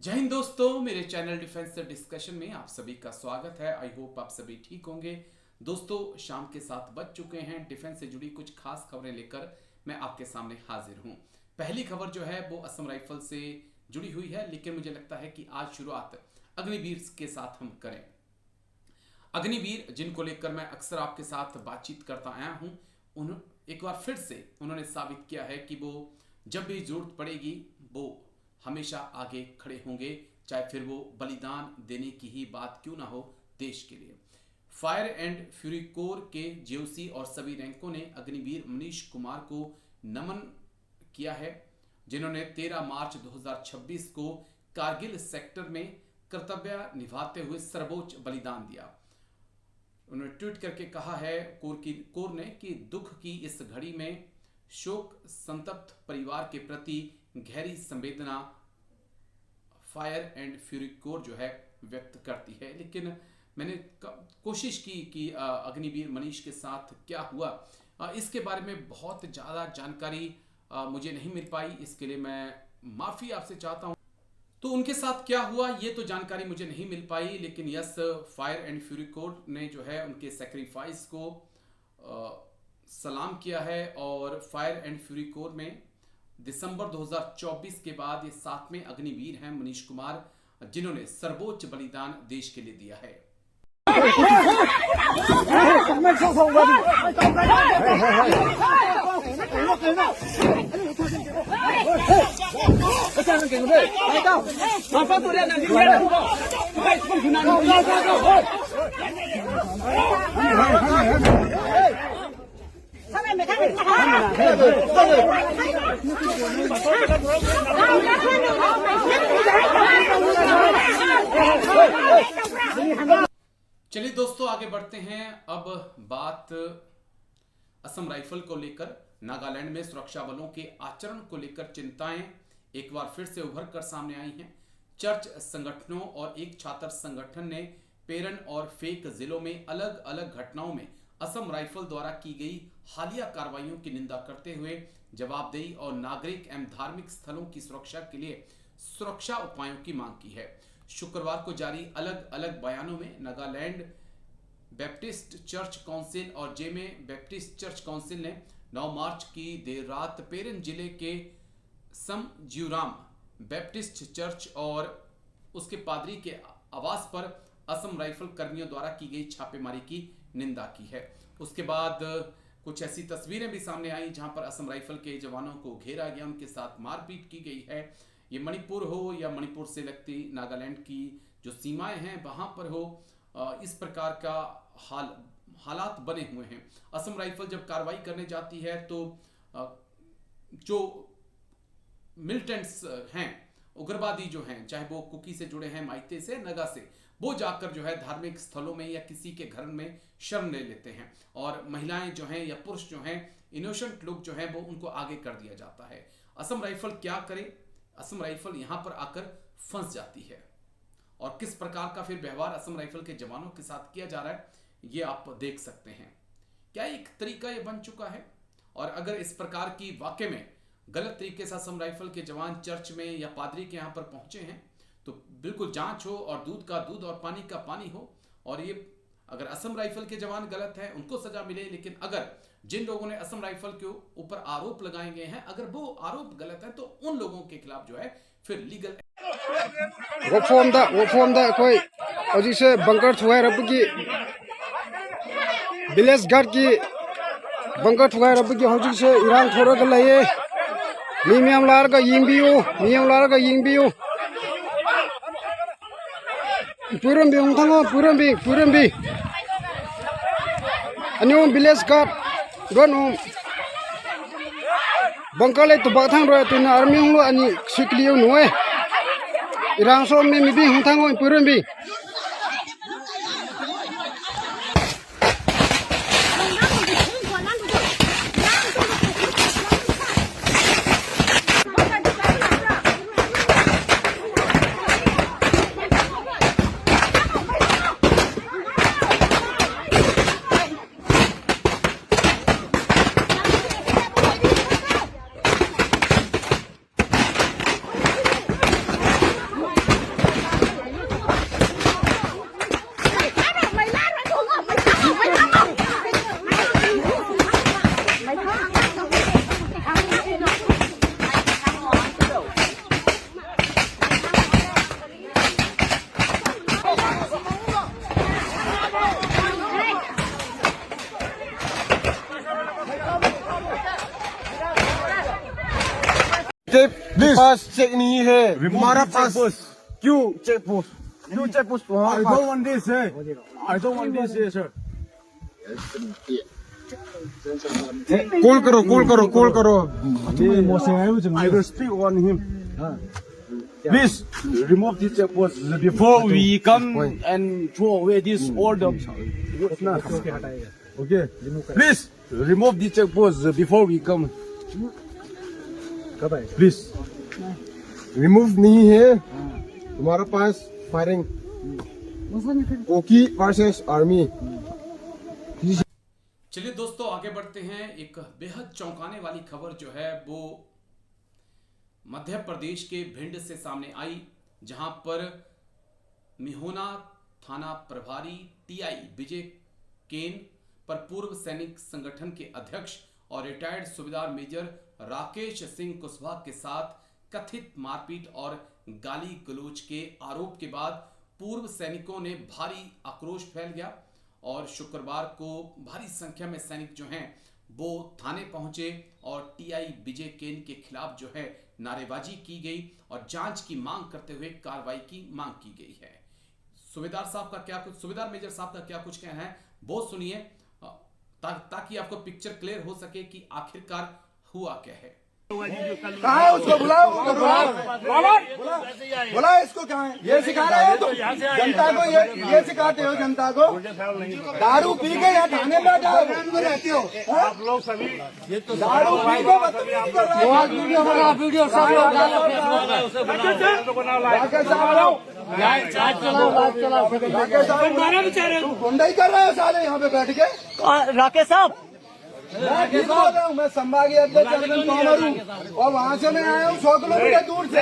जय हिंद दोस्तों, मेरे चैनल डिफेंस डिस्कशन में आप सभी का स्वागत है। आई होप आप सभी ठीक होंगे। दोस्तों, शाम के 7 बज चुके हैं। डिफेंस से जुड़ी कुछ खास खबरें लेकर मैं आपके सामने हाजिर हूं। पहली खबर जो है वो असम राइफल से जुड़ी हुई है, लेकिन मुझे लगता है कि आज शुरुआत अग्निवीर के साथ हम करें। अग्निवीर जिनको लेकर मैं अक्सर आपके साथ बातचीत करता आया हूं, एक बार फिर से उन्होंने साबित किया है कि वो जब भी जरूरत पड़ेगी वो हमेशा आगे खड़े होंगे, चाहे फिर वो बलिदान देने की ही बात क्यों ना हो देश के लिए। फायर एंड फ्यूरी कोर के जेओसी और सभी रैंकों ने अग्निवीर मनीष कुमार को नमन किया है, जिन्होंने 13 मार्च 2026 को कारगिल सेक्टर में कर्तव्य निभाते हुए सर्वोच्च बलिदान दिया। उन्होंने ट्वीट करके कहा है कोर ने कि दुख की इस घड़ी में शोक संतप्त परिवार के प्रति गहरी संवेदना फायर एंड फ्यूरी कोर जो है व्यक्त करती है। लेकिन मैंने कोशिश की कि अग्निवीर मनीष के साथ क्या हुआ, इसके बारे में बहुत ज़्यादा जानकारी मुझे नहीं मिल पाई। इसके लिए मैं माफ़ी आपसे चाहता हूँ। तो उनके साथ क्या हुआ ये तो जानकारी मुझे नहीं मिल पाई, लेकिन yes, fire and fury core ने जो है उनके सेक्रीफाइस को सलाम किया है। और फायर एंड फ्यूरी कोर में दिसंबर 2024 के बाद ये 7वें अग्निवीर हैं मनीष कुमार, जिन्होंने सर्वोच्च बलिदान देश के लिए दिया है। चलिए दोस्तों, आगे बढ़ते हैं। अब बात असम राइफल को लेकर। नागालैंड में सुरक्षा बलों के आचरण को लेकर चिंताएं एक बार फिर से उभर कर सामने आई हैं। चर्च संगठनों और एक छात्र संगठन ने पेरन और फेक जिलों में अलग अलग घटनाओं में असम राइफल द्वारा की गई हालिया कार्रवाइयों की निंदा करते हुए जवाबदेही और नागरिक एवं धार्मिक स्थलों की सुरक्षा के लिए सुरक्षा उपायों की मांग की है। शुक्रवार को जारी अलग अलग बयानों में नागालैंड बैप्टिस्ट चर्च काउंसिल और जेमे बैप्टिस्ट चर्च काउंसिल ने 9 मार्च की देर रात पेरन जिले के समज्यूराम बैप्टिस्ट चर्च और उसके पादरी के आवास पर असम राइफल कर्मियों द्वारा की गई छापेमारी की निंदा की है। उसके बाद कुछ ऐसी तस्वीरें भी सामने आई जहां पर असम राइफल के जवानों को घेरा गया, उनके साथ मारपीट की गई है। ये मणिपुर हो या मणिपुर से लगती नागालैंड की जो सीमाएं हैं वहां पर हो, इस प्रकार का हालात बने हुए हैं। असम राइफल जब कार्रवाई करने जाती है तो जो मिलिटेंट्स हैं, उग्रवादी जो हैं, चाहे वो कुकी से जुड़े हैं, माइते से, नगा से, वो जाकर जो है धार्मिक स्थलों में या किसी के घर में शरण ले लेते हैं और महिलाएं जो हैं या पुरुष जो हैं, इनोसेंट लोग जो हैं, वो उनको आगे कर दिया जाता है। असम राइफल क्या करे? असम राइफल यहां पर आकर फंस जाती है और किस प्रकार का फिर व्यवहार असम राइफल के जवानों के साथ किया जा रहा है ये आप देख सकते हैं। क्या एक तरीका ये बन चुका है? और अगर इस प्रकार की वाकई में गलत तरीके से असम राइफल के जवान चर्च में या पादरी के यहाँ पर पहुंचे हैं तो बिल्कुल जांच हो और दूध का दूध और पानी का पानी हो। और ये अगर असम राइफल के जवान गलत हैं उनको सजा मिले, लेकिन अगर जिन लोगों ने असम राइफल के ऊपर आरोप लगाए गए हैं अगर वो आरोप गलत है तो उन लोगों के खिलाफ जो है फिर लीगल कोई से बंकर थुआ रब की विलेज गार्ड की बंकर थुआ रब की हौजी से ईरान थोड़ा कर लाये मीमियम लार का यिंबियो पुरम्बी उंगथांगो पुरम्बी अन्यों विलेज गार्ड दोनों बंकाले तो बाथांग रो तो आर्मी हुलो अनि सिकलियो नोए ईरान सो में मिबी उंगथांगो पुरम्बी पास चेक नहीं है, हमारा पास क्यों चेक पोस्ट? क्यों check post? I don't want this, I don't want this, sir. Call करो. I will speak on him. Please remove this check post before we come and throw away this order. Okay. Please remove this check post before we come. Please. Remove नहीं है. तुम्हारे पास firing. ओकी versus army. चलिए दोस्तों आगे बढ़ते हैं। एक बेहद चौंकाने वाली खबर जो है वो मध्य प्रदेश के भिंड से सामने आई, जहां पर मिहोना थाना प्रभारी टीआई विजय केन पर पूर्व सैनिक संगठन के अध्यक्ष और रिटायर्ड सूबेदार मेजर राकेश सिंह कुशवाहा के साथ कथित मारपीट और गाली गलौज के आरोप के बाद पूर्व सैनिकों ने भारी आक्रोश फैल गया और शुक्रवार को भारी संख्या में सैनिक जो हैं वो थाने पहुंचे और टीआई विजय केन के खिलाफ जो है नारेबाजी की गई और जांच की मांग करते हुए कार्रवाई की मांग की गई है। सूबेदार मेजर साहब का क्या कुछ कहना है वो सुनिए, ताकि आपको पिक्चर क्लियर हो सके कि आखिरकार हुआ क्या है। कहाँ है उसको? बुलाओ. बुला इसको. कहाँ है? ये सिखा रहे हो तुम जनता को? ये सिखाते हो जनता को? दारू पी के यहाँ थाने में रहते हो आप लोग सभी? दारू पी के गुंडाई कर रहे हो साले यहाँ पे बैठ के? राकेश साहब, मैं किस बोल रहा हूँ? मैं संभागीय अध्यक्ष अरविंद तोमर हूँ और वहाँ से मैं आया हूँ 100 किलोमीटर दूर से.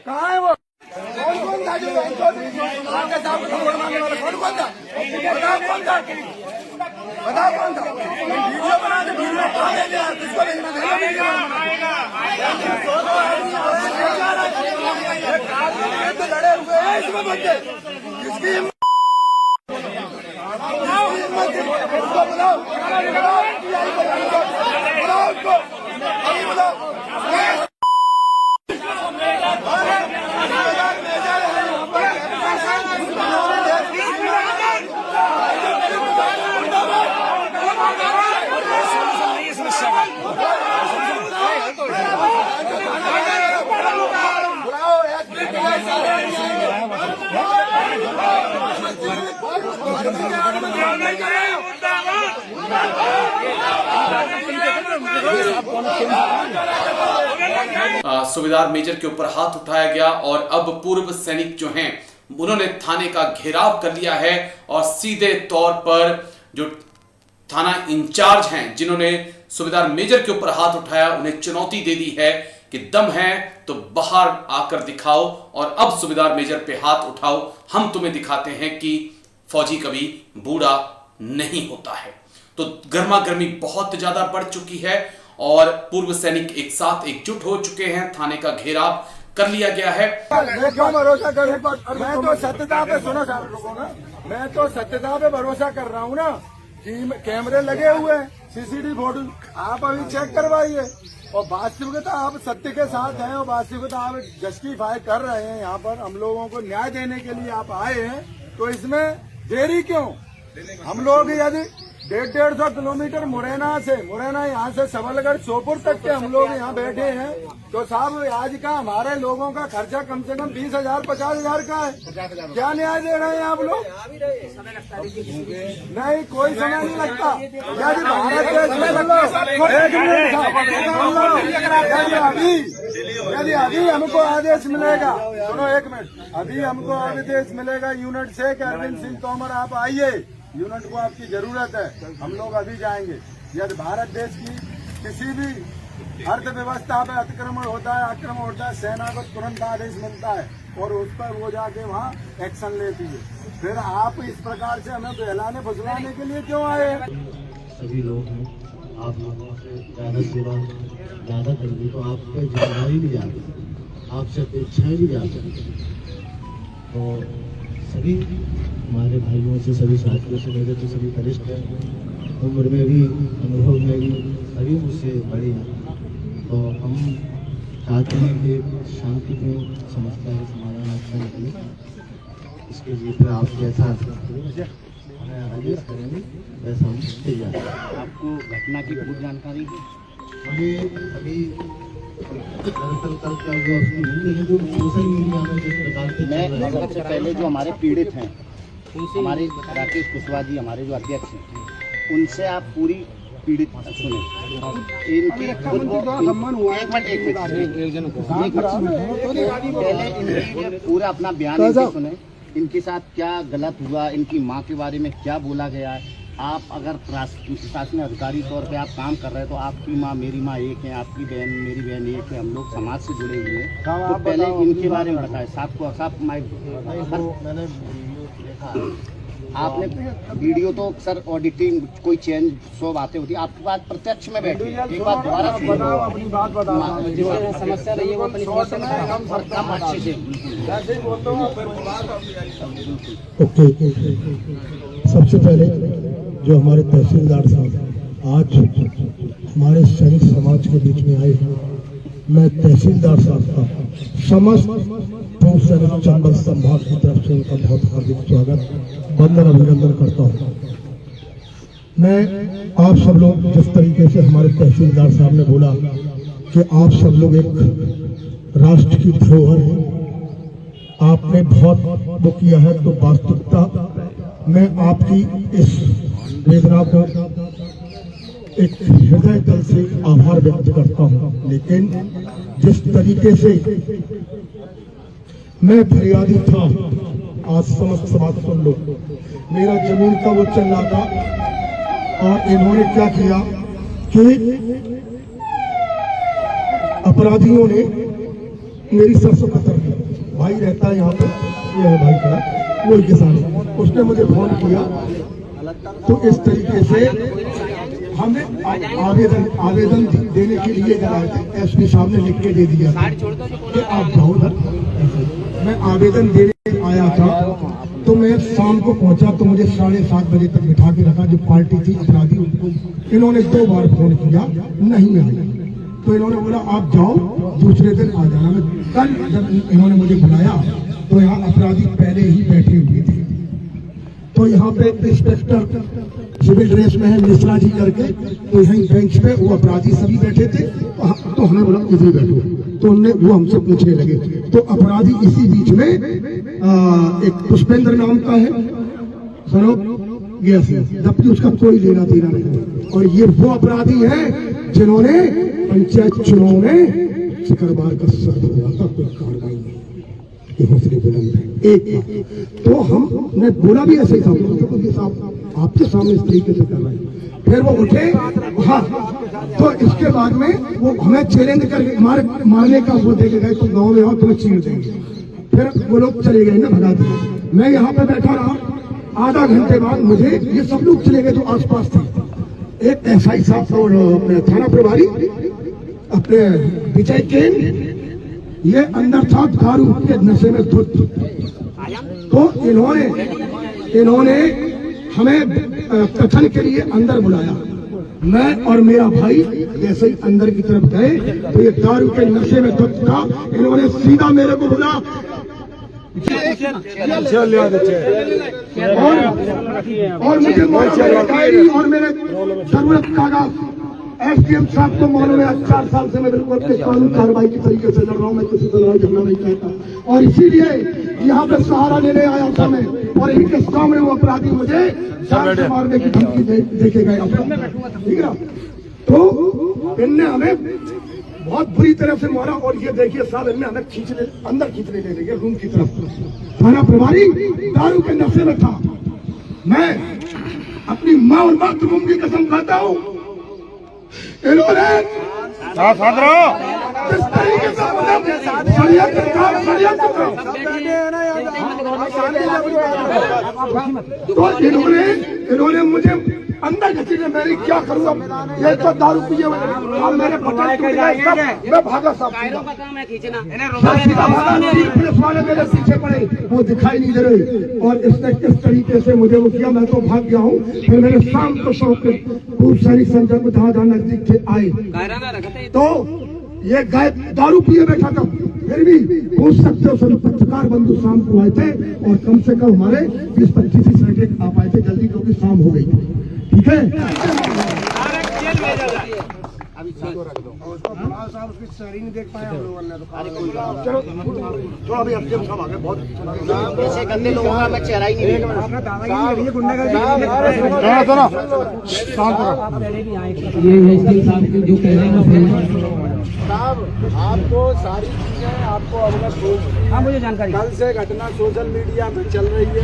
कहाँ है वो? कौन था जो राकेश साहब को थप्पड़ मारने वाला? कौन था? बताओ कौन था? वीडियो बना के वीडियो किसको भेजना था? लड़े हुए हैं इसमें बच्चे. किसकी सूबेदार मेजर के ऊपर हाथ उठाया गया और अब पूर्व सैनिक जो हैं उन्होंने थाने का घेराव कर लिया है और सीधे तौर पर जो थाना इंचार्ज हैं जिन्होंने सूबेदार मेजर के ऊपर हाथ उठाया उन्हें चुनौती दे दी है कि दम है तो बाहर आकर दिखाओ और अब सूबेदार मेजर पे हाथ उठाओ, हम तुम्हें दिखाते हैं कि फौजी कभी बूढ़ा नहीं होता है। तो गर्मा गर्मी बहुत ज्यादा बढ़ चुकी है और पूर्व सैनिक एक साथ एकजुट हो चुके हैं, थाने का घेराव कर लिया गया है। मैं क्यों भरोसा करूं? मैं तो सत्यता पे, सुनो साहब लोगों ना, मैं तो सत्यता पे भरोसा कर रहा हूँ ना कि कैमरे लगे हुए हैं, सीसीटीवी फोटो आप अभी चेक करवाइए और वास्तविकता आप सत्य के साथ हैं और वास्तविकता आप जस्टिफाई कर रहे हैं। यहाँ पर हम लोगों को न्याय देने के लिए आप आए हैं, तो इसमें देरी क्यों? हम लोग यदि 150 किलोमीटर मुरैना यहाँ से सबलगढ़ सोपुर तक के हम लोग यहाँ बैठे हैं, तो साहब आज का हमारे लोगों का खर्चा कम से कम 20,000 50,000 का है। क्या न्याय दे रहे हैं आप लोग? नहीं, कोई समय नहीं लगता। यदि भारत यदि अभी हमको आदेश मिलेगा, सुनो एक मिनट, अभी हमको आदेश मिलेगा यूनिट से कि अरविंद सिंह तोमर आप आइए, यूनिट को आपकी जरूरत है, हम लोग अभी जाएंगे। यदि भारत देश की किसी भी अर्थव्यवस्था पे अतिक्रमण होता है, आक्रमण होता है, सेना को तुरंत आदेश मिलता है और उस पर वो जाके वहाँ एक्शन लेती है। फिर आप इस प्रकार से हमें बहलाने फुसलाने के लिए क्यों आए हैं? सभी लोग हैं, आप लोगों से ज़्यादा सेवा ज़्यादा करेंगे तो आप पे जिम्मेदारी नहीं जाती, आपसे अपेक्षाएं नहीं जाती। तो सभी हमारे भाइयों से, सभी साथियों से, मेरे तो सभी वरिष्ठ हैं, उम्र में भी, अनुभव में भी सभी मुझसे बड़े हैं। तो हम चाहते हैं कि शांतिपूर्ण समस्या का समाधान अच्छा निकले। इसके लिए फिर आप जैसा हमें आदेश करेंगे वैसा हम तैयार हैं। आपको घटना की पूरी जानकारी है? हमें अभी दरअसल कल क्या हुआ उसकी नहीं, लेकिन जो सोशल मीडिया में जिस प्रकार से मैं सबसे पहले जो हमारे पीड़ित हैं, हमारे राकेश कुशवाहा जी हमारे जो अध्यक्ष हैं, उनसे आप पूरी पीड़ित सुने। इनकी एक मिनट पूरा अपना बयान इनसे सुने। इनके साथ क्या गलत हुआ, इनकी माँ के बारे में क्या बोला गया है। आप अगर प्रशासनिक अधिकारी तौर पे आप काम कर रहे हैं तो आपकी माँ मेरी माँ एक है, आपकी बहन मेरी बहन एक है, हम लोग समाज से जुड़े हुए हैं। तो पहले इनके बारे में बताएं। साहब को साहब मैंने देखा आपने वीडियो तो सर ऑडिटिंग कोई चेंज सब आते होती है, आपके पास प्रत्यक्ष में बैठे एक बात दोबारा बताओ, अपनी बात बताओ। जिससे समस्या रही है वो अपनी समस्या कम अच्छे से ऐसे ही बोलते हो फिर बात ओके। सबसे पहले जो हमारे तहसीलदार साहब आज हमारे सैनिक समाज के बीच में आए हैं, मैं तहसीलदार साहब का समस्त पूर्व सैनिक चंबल संभाग की तरफ से उनका बहुत हार्दिक स्वागत वंदन अभिनंदन करता हूँ। मैं आप सब लोग जिस तरीके से हमारे तहसीलदार साहब ने बोला कि आप सब लोग एक राष्ट्र की धरोहर हैं, आपने बहुत वो किया है, तो वास्तविकता मैं आपकी इस वेदना को एक हृदय तल से आभार व्यक्त करता हूं। लेकिन जिस तरीके से मैं फरियादी था, आज समस्त समाज सुन लो, मेरा जमीन का वो चल रहा था और इन्होंने क्या किया कि अपराधियों ने मेरी सरसों कतर दी। भाई रहता है यहाँ पे, ये है भाई खड़ा, वो किसान, उसने मुझे फोन किया। तो इस तरीके से हमने आवेदन देने के लिए गए थे, एसपी साहब ने लिख के दे दिया था कि आप जाओ उधर। मैं आवेदन देने आया था तो मैं शाम को पहुंचा तो मुझे 7:30 बजे तक बिठा के रखा। जो पार्टी थी अपराधी, उनको इन्होंने 2 बार फोन किया, नहीं आई। तो इन्होंने बोला आप जाओ, दूसरे दिन आ जाना। मैं कल जब इन्होंने मुझे बुलाया तो यहाँ अपराधी पहले ही बैठे हुए थे। तो यहाँ पे इंस्पेक्टर सिविल ड्रेस में है मिश्रा जी करके, तो यहीं बेंच पे वो अपराधी सभी बैठे थे। तो हमें बोला इधर बैठो, तो उनने वो हमसे पूछने लगे। तो अपराधी इसी बीच में एक पुष्पेंद्र नाम का है, सुनो गया, जबकि उसका कोई लेना देना नहीं। और ये वो अपराधी है जिन्होंने पंचायत चुनाव में सिकरबार का सर हुआ था, कोई कार्रवाई नहीं, हौसले बुलंद है। एक तो हमने बोला भी ऐसे ही था, तो साहब आपके सामने इस तरीके से कर रहे हैं। फिर वो उठे, हाँ, तो इसके बाद में वो हमें चैलेंज करके मारने का वो देके गए, तो गाँव में आओ तुम्हें चीर देंगे। फिर वो लोग चले गए ना, भगा दिए। मैं यहाँ पे बैठा रहा, आधा घंटे बाद मुझे ये सब लोग चले गए जो आसपास थे। एक SI साहब और अपने थाना प्रभारी अपने विजय केन, ये अंदर था दारू के नशे में धुत। तो इन्होंने हमें कथन के लिए अंदर बुलाया। मैं और मेरा भाई जैसे ही अंदर की तरफ गए तो ये दारू के नशे में धुत था। इन्होंने सीधा मेरे को बोला और मुझे डायरी और मेरे जरूरत कागज SDM साहब को मालूम है। 4 साल से मैं बिल्कुल अपने कानून कार्रवाई की तरीके से लड़ रहा हूँ, मैं किसी से लड़ाई झगड़ा नहीं चाहता। और इसीलिए यहाँ पे सहारा लेने आया था मैं, और इन्हीं के सामने वो अपराधी मुझे जान से मारने की धमकी देके गए, ठीक है। तो इनने हमें बहुत बुरी तरह से मारा। और ये देखिए साहब, इनने हमें अंदर खींचने ले गए रूम की तरफ। थाना प्रभारी दारू के नशे में था। मैं अपनी माँ और मातृभूमि की कसम खाता हूँ, इन्होंने किस तरीके से तो इन्होंने मुझे अंदर घसीटे। मैं क्या करूँगा, ये तो दारू पिए हुए मेरे बटन टूट गए, मैं भागा साहब, पुलिस वाले मेरे पीछे पड़े, वो दिखाई नहीं दे रहे। और इसने किस तरीके से मुझे वो किया, मैं तो भाग गया हूँ। फिर मेरे शाम को शौक खूब सारी संख्या में नजदीक थे आए, तो ये गाय दारू पिए बैठा था, फिर भी हो सकते हो सभी पत्रकार बंधु शाम को आए थे और कम से कम हमारे 20-25 सेकंड आ पाए थे जल्दी, क्योंकि शाम हो गई थी। ठीक है, उसकी शरीर नहीं देख पाए हम लोगों ने, चलो थोड़ा भी अब सब आ गए, बहुत ऐसे गंदे लोगों का मैं चेहरा ही नहीं देख रहा। साहब आपको सारी चीजें आपको अवगत होगी। हाँ, मुझे जानकारी। कल से घटना सोशल मीडिया पे चल रही है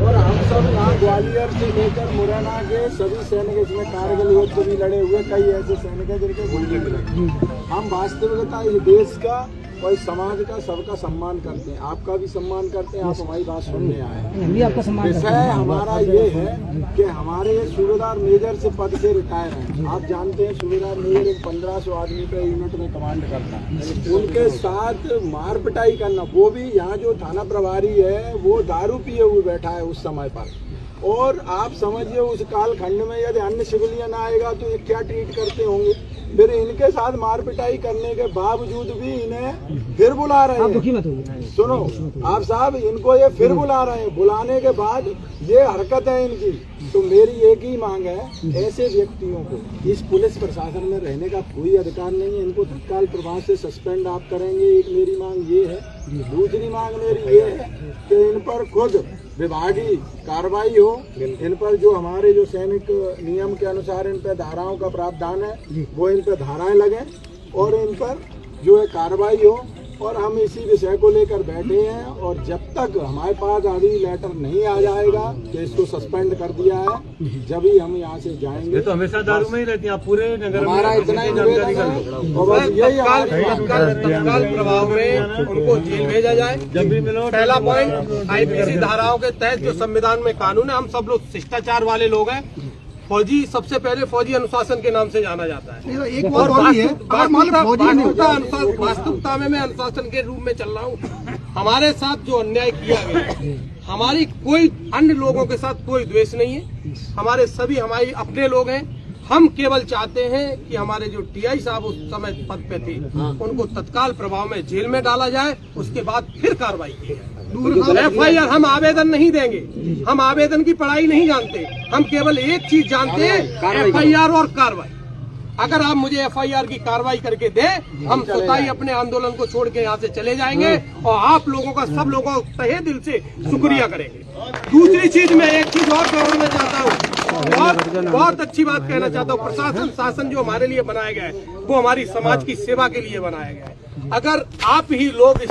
और हम सब यहाँ ग्वालियर से लेकर मुरैना के सभी सैनिक इसमें कारगिल युद्ध भी लड़े हुए, कई ऐसे सैनिक हैं जिनके गोली लगे। हम वास्तविकता इस देश का और इस समाज का सबका सम्मान करते हैं, आपका भी सम्मान करते हैं। आप हमारी बात सुनने आए हैं। विषय हमारा ये है कि हमारे सूबेदार मेजर से पद से रिटायर हैं। आप जानते हैं सूबेदार मेजर एक 1500 आदमी पे यूनिट में कमांड करता है। उनके साथ मार पिटाई करना, वो भी यहाँ जो थाना प्रभारी है वो दारू पिए हुए बैठा है उस समय पर, और आप समझिए उस कालखंड में यदि अन्य सिविलियन आएगा तो ये क्या ट्रीट करते होंगे। फिर इनके साथ मार पिटाई करने के बावजूद भी इन्हें फिर बुला रहे हैं। सुनो आप साहब, इनको ये फिर बुला रहे हैं, बुलाने के बाद ये हरकत है इनकी। तो मेरी एक ही मांग है, ऐसे व्यक्तियों को इस पुलिस प्रशासन में रहने का कोई अधिकार नहीं है। इनको तत्काल प्रभाव से सस्पेंड आप करेंगे, एक मेरी मांग ये है। दूसरी मांग मेरी ये है कि इन पर खुद विभागीय कार्रवाई हो। इन पर जो हमारे जो सैनिक नियम के अनुसार इन पर धाराओं का प्रावधान है वो इन पर धाराएं लगें और इन पर जो है कार्रवाई हो। और हम इसी विषय को लेकर बैठे हैं और जब तक हमारे पास अभी लेटर नहीं आ जाएगा कि इसको सस्पेंड कर दिया है, जब ही हम यहाँ से जाएंगे। तो हमेशा दारू में ही रहती हैं आप पूरे नगर में, हमारा इतना ही निवेदन है और बस यही तत्काल प्रभाव में उनको जेल भेजा जाए। जब भी मिलो पहला पॉइंट, आईपीसी धाराओं के तहत जो संविधान में कानून है, हम सब लोग शिष्टाचार वाले लोग हैं। फौजी सबसे पहले फौजी अनुशासन के नाम से जाना जाता है और वास्तविकता में मैं अनुशासन के रूप में चल रहा हूँ। हमारे साथ जो अन्याय किया गया, हमारी कोई अन्य लोगों के साथ कोई द्वेष नहीं है। हमारे सभी हमारे अपने लोग हैं। हम केवल चाहते हैं कि हमारे जो टीआई साहब उस समय पद पे थे उनको तत्काल प्रभाव में जेल में डाला जाए, उसके बाद फिर कार्रवाई की जाए। FIR हम आवेदन नहीं देंगे, हम आवेदन की पढ़ाई नहीं जानते, हम केवल एक चीज जानते हैं, FIR और कार्रवाई। अगर आप मुझे FIR की कार्रवाई करके दे, हम स्वतः ही अपने आंदोलन को छोड़ के यहाँ से चले जाएंगे और आप लोगों का, सब लोगों का तहे दिल से शुक्रिया करेंगे। दूसरी चीज, मैं एक चीज और जोड़ना चाहता हूँ, बहुत अच्छी बात कहना चाहता हूँ। प्रशासन शासन जो हमारे लिए बनाया गया है वो हमारी समाज की सेवा के लिए बनाया गया है। अगर आप ही लोग